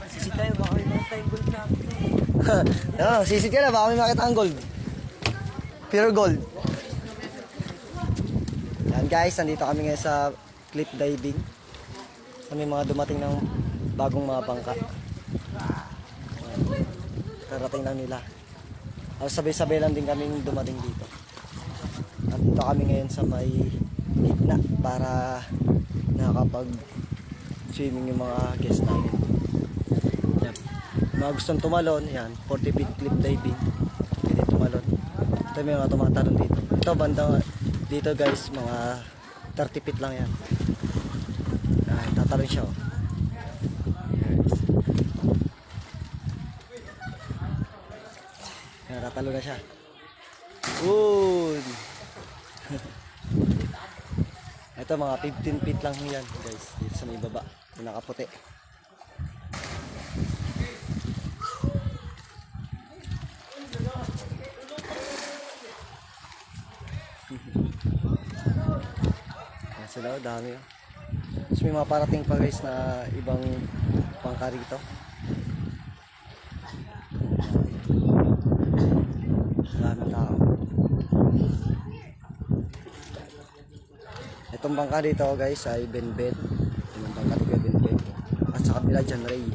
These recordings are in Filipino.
Sisid tayo, baka may makita yung gold natin. Sisid ka na, baka may makita ang gold. Pure gold. Yan guys, nandito kami ngayon sa cliff diving. May mga dumating ng bagong mga bangka. Karating lang nila. Sabay-sabay lang din kaming dumating dito. Nandito kami ngayon sa may gitna para nakakapag-swimming yung mga guests namin. Yan. Mga gustong tumalon, yan, 40 feet cliff diving. Pwede tumalon. Ito may mga tumatalon dito. Ito banda dito guys, mga 30 feet lang yan. Yan, tatalon siya. Oh. Yan, tatalo na siya. Wood! Ito mga 15 feet lang yan guys, dito sa may baba, yung nakaputi. Yan sila, dami. Tapos may mga parating pa guys na ibang pangka rito. Maraming tao. Itong bangka dito guys ay Benbet. Yung bangka dito ay Benbet. At sa kabila dyan Ray.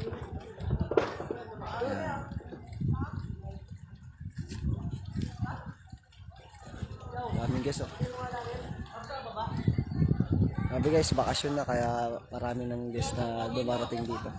Maraming guys oh. Sabi guys, bakasyon na kaya marami ng guys na dumarating dito.